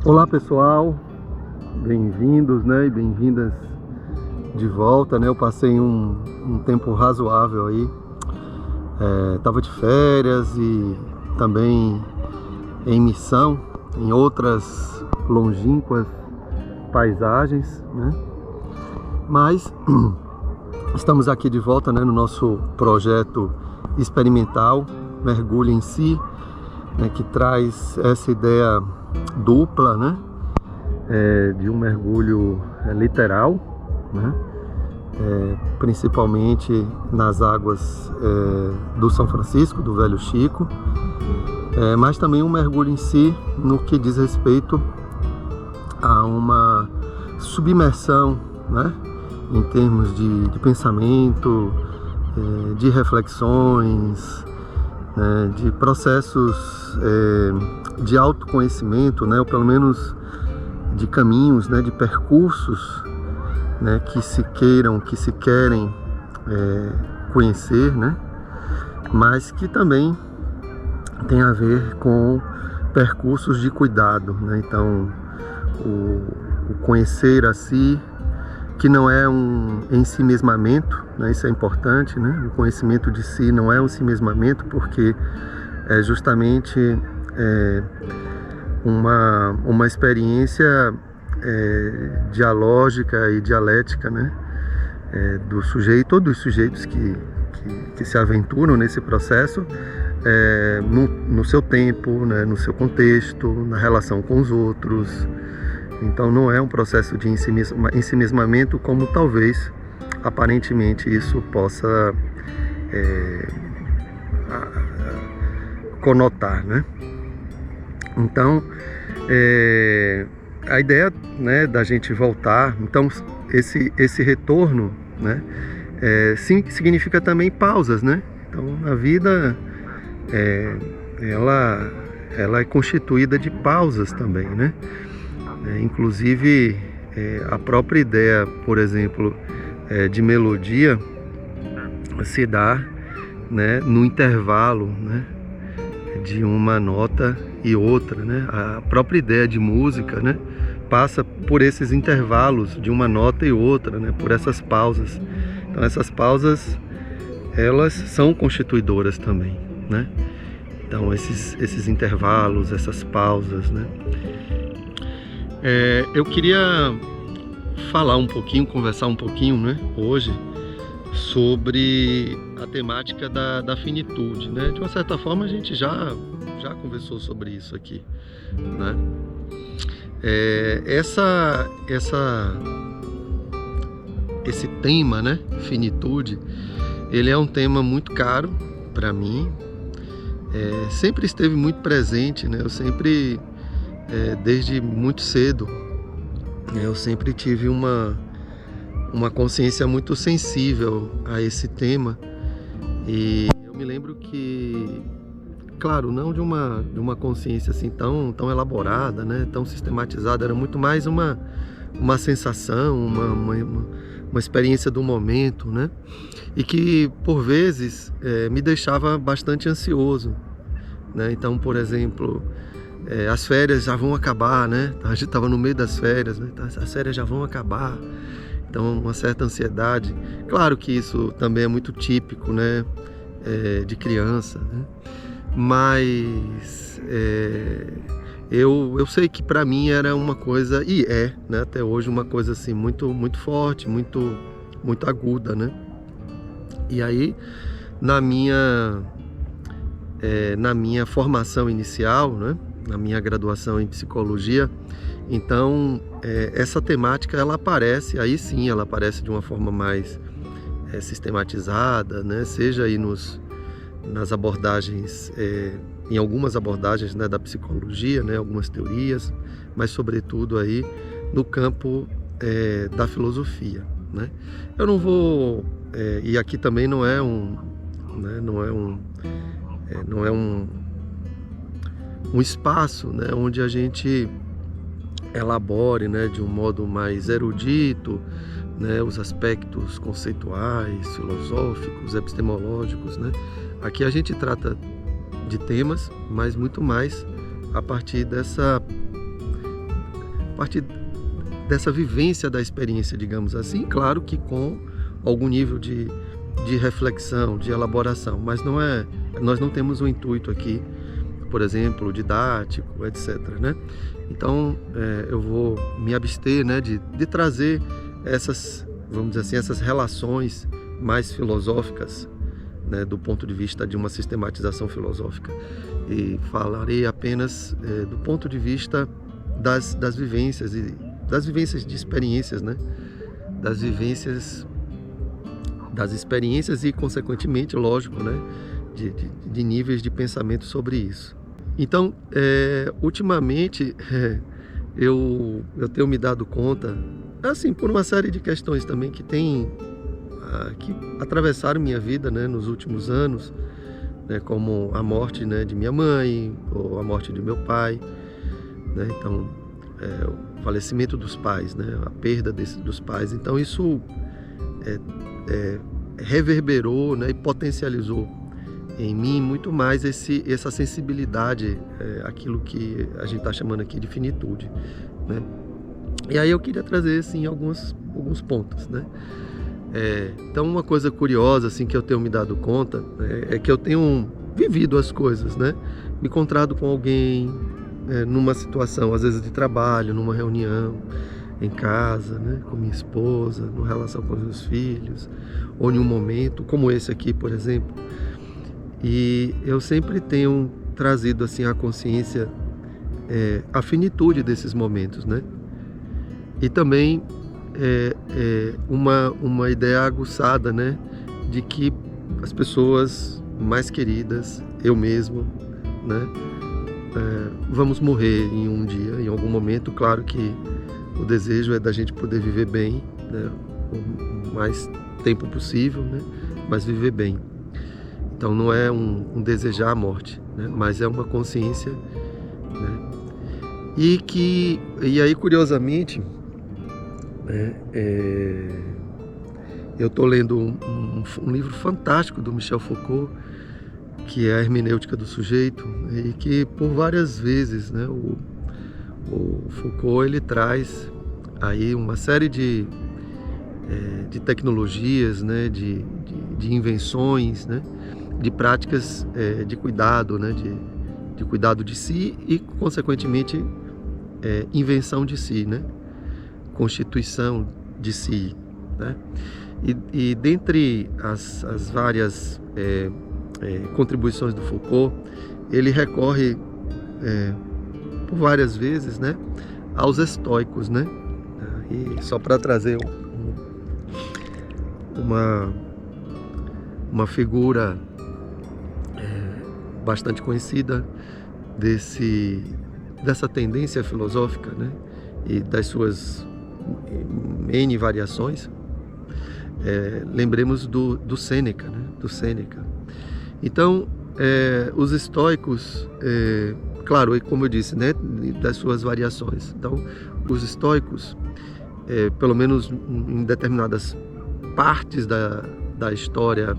Olá pessoal, bem-vindos, né, e bem-vindas de volta, né? Eu passei um tempo razoável aí, tava de férias e também em missão em outras longínquas paisagens, né? Mas estamos aqui de volta, né, no nosso projeto experimental Mergulho em Si, né, que traz essa ideia dupla, né, de um mergulho literal, né, principalmente nas águas do São Francisco, do Velho Chico, mas também um mergulho em si no que diz respeito a uma submersão, né, em termos de pensamento, de reflexões, né, de processos de autoconhecimento, né, ou pelo menos de caminhos, né, de percursos, né, que se querem conhecer, né, mas que também tem a ver com percursos de cuidado, né? Então o conhecer a si, que não é um ensimesmamento, né? Isso é importante, né? O conhecimento de si não é um ensimesmamento, porque é justamente uma experiência dialógica e dialética, né? Do sujeito ou dos sujeitos que se aventuram nesse processo, no seu tempo, né? No seu contexto, na relação com os outros. Então não é um processo de ensimesmamento como talvez aparentemente isso possa conotar, né? Então a ideia, né, da gente voltar, então esse retorno, né, sim, significa também pausas, né? Então a vida ela é constituída de pausas também, né? Inclusive a própria ideia, por exemplo, de melodia se dá, né, no intervalo, né, de uma nota e outra, né? A própria ideia de música, né, passa por esses intervalos de uma nota e outra, né, por essas pausas. Então essas pausas, elas são constituidoras também, né? Então esses intervalos, essas pausas, né? Eu queria falar um pouquinho, conversar um pouquinho, né, hoje, sobre a temática da finitude, né? De uma certa forma a gente já conversou sobre isso aqui, né? Esse tema, né, finitude, ele é um tema muito caro para mim, sempre esteve muito presente, né? Eu sempre, desde muito cedo, eu sempre tive uma consciência muito sensível a esse tema, e eu me lembro que, claro, não de uma consciência assim tão elaborada, né, tão sistematizada, era muito mais uma sensação, uma experiência do momento, né, e que por vezes me deixava bastante ansioso, né? Então, por exemplo, as férias já vão acabar, né? A gente estava no meio das férias, né? As férias já vão acabar. Então, uma certa ansiedade. Claro que isso também é muito típico, né? De criança, né? Mas eu sei que para mim era uma coisa, e né, até hoje, uma coisa assim muito, muito forte, muito, muito aguda, né? E aí, na minha formação inicial, né, na minha graduação em psicologia, então essa temática ela aparece, aí sim ela aparece de uma forma mais sistematizada, né, seja aí nas abordagens, em algumas abordagens, né, da psicologia, né, algumas teorias, mas sobretudo aí no campo da filosofia, né? Eu não vou, e aqui também não é um espaço, né, onde a gente elabore, né, de um modo mais erudito, né, os aspectos conceituais, filosóficos, epistemológicos, né? Aqui a gente trata de temas, mas muito mais a partir dessa vivência da experiência, digamos assim, claro que com algum nível de reflexão, de elaboração, mas nós não temos o intuito aqui, por exemplo, didático, etc., né? Então, eu vou me abster, né, de trazer essas, vamos dizer assim, essas relações mais filosóficas, né, do ponto de vista de uma sistematização filosófica, e falarei apenas do ponto de vista das vivências de experiências, né, das experiências e, consequentemente, lógico, né, de níveis de pensamento sobre isso. Então, ultimamente, eu tenho me dado conta, assim, por uma série de questões também que atravessaram minha vida, né, nos últimos anos, né, como a morte, né, de minha mãe, ou a morte de meu pai, né, então, o falecimento dos pais, né, a perda dos pais. Então, isso reverberou, né, e potencializou em mim muito mais essa sensibilidade, aquilo que a gente está chamando aqui de finitude, né? E aí eu queria trazer, assim, alguns pontos, né? Então, uma coisa curiosa, assim, que eu tenho me dado conta, é que eu tenho vivido as coisas, né? Me encontrado com alguém numa situação, às vezes de trabalho, numa reunião, em casa, né? Com minha esposa, numa relação com os meus filhos, ou em um momento como esse aqui, por exemplo. E eu sempre tenho trazido, assim, à consciência a finitude desses momentos, né? E também uma ideia aguçada, né, de que as pessoas mais queridas, eu mesmo, né, vamos morrer em um dia, em algum momento. Claro que o desejo é da gente poder viver bem, né, o mais tempo possível, né, mas viver bem. Então não é um desejar a morte, né, mas é uma consciência, né, e aí, curiosamente, eu estou lendo um livro fantástico do Michel Foucault, que é a Hermenêutica do Sujeito, e que por várias vezes, né, o Foucault, ele traz aí uma série de tecnologias, né, de invenções, né, de práticas de cuidado, né, de cuidado de si e, consequentemente, invenção de si, né, constituição de si, né? E dentre as várias contribuições do Foucault, ele recorre por várias vezes, né, aos estoicos, né? E só para trazer uma figura bastante conhecida dessa tendência filosófica, né, e das suas N variações, lembremos do Sêneca, né, do Sêneca. Então, os estoicos, claro, como eu disse, né, das suas variações. Então, os estoicos, pelo menos em determinadas partes da história,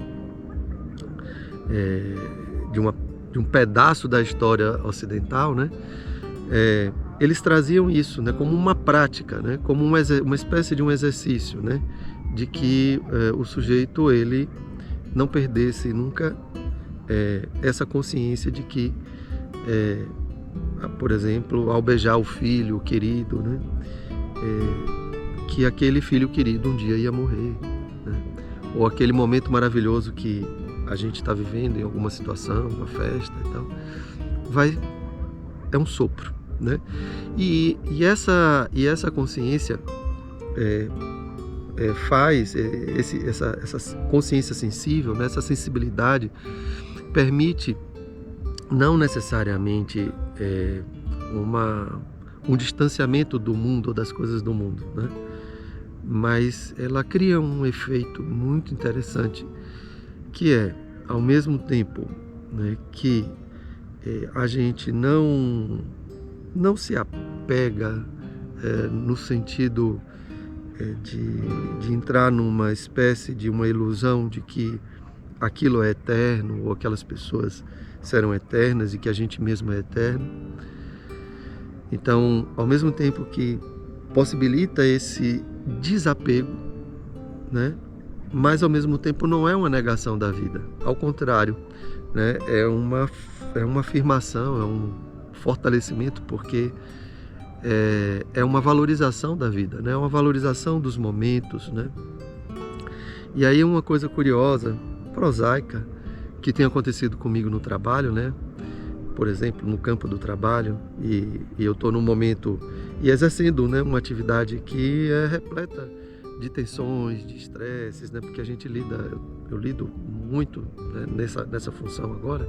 de um pedaço da história ocidental, né, eles traziam isso, né, como uma prática, né, como uma espécie de um exercício, né, de que o sujeito, ele não perdesse nunca essa consciência de que, por exemplo, ao beijar o filho querido, né, que aquele filho querido um dia ia morrer, né, ou aquele momento maravilhoso que a gente está vivendo em alguma situação, uma festa e tal, é um sopro, né? E essa consciência faz essa consciência sensível, né? Essa sensibilidade permite não necessariamente um distanciamento do mundo ou das coisas do mundo, né? Mas ela cria um efeito muito interessante, que é, ao mesmo tempo, né, que a gente não se apega no sentido de entrar numa espécie de uma ilusão de que aquilo é eterno ou aquelas pessoas serão eternas e que a gente mesmo é eterno. Então, ao mesmo tempo que possibilita esse desapego, né? Mas ao mesmo tempo não é uma negação da vida, ao contrário, né? É uma afirmação, é um fortalecimento, porque é uma valorização da vida, né? É uma valorização dos momentos, né? E aí uma coisa curiosa, prosaica, que tem acontecido comigo no trabalho, né? Por exemplo, no campo do trabalho, e eu estou num momento e exercendo, né, uma atividade que é repleta de tensões, de estresses, né? Porque a gente eu lido muito, né, nessa função agora,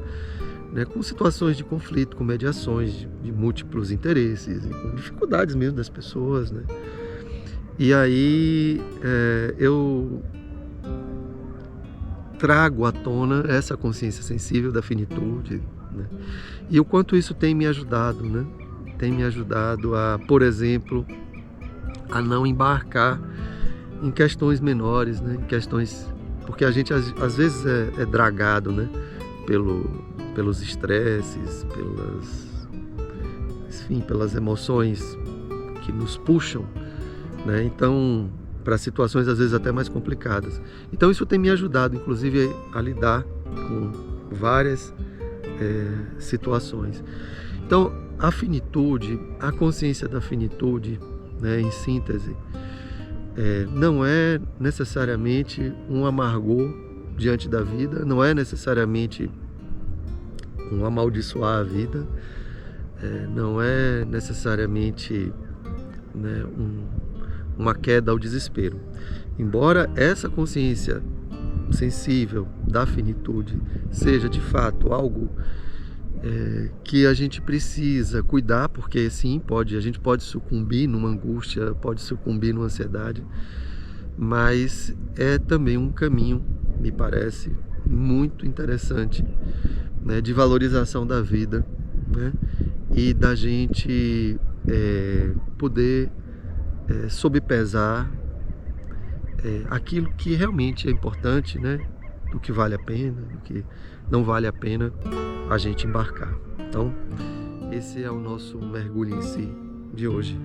né, com situações de conflito, com mediações de múltiplos interesses, e com dificuldades mesmo das pessoas, né? E aí eu trago à tona essa consciência sensível da finitude, né? E o quanto isso tem me ajudado, né? Tem me ajudado a, por exemplo, a não embarcar em questões menores, né? Em questões, porque a gente às vezes é dragado, né? Pelos estresses, pelas emoções que nos puxam, né? Então, para situações às vezes até mais complicadas. Então isso tem me ajudado, inclusive, a lidar com várias situações. Então, a finitude, a consciência da finitude, né, em síntese, não é necessariamente um amargor diante da vida, não é necessariamente um amaldiçoar a vida, não é necessariamente, né, uma queda ao desespero. Embora essa consciência sensível da finitude seja de fato algo que a gente precisa cuidar, porque sim, a gente pode sucumbir numa angústia, pode sucumbir numa ansiedade, mas é também um caminho, me parece, muito interessante, né, de valorização da vida, né, e da gente poder sobrepesar aquilo que realmente é importante, né, do que vale a pena, do que não vale a pena a gente embarcar. Então, esse é o nosso mergulho em si de hoje.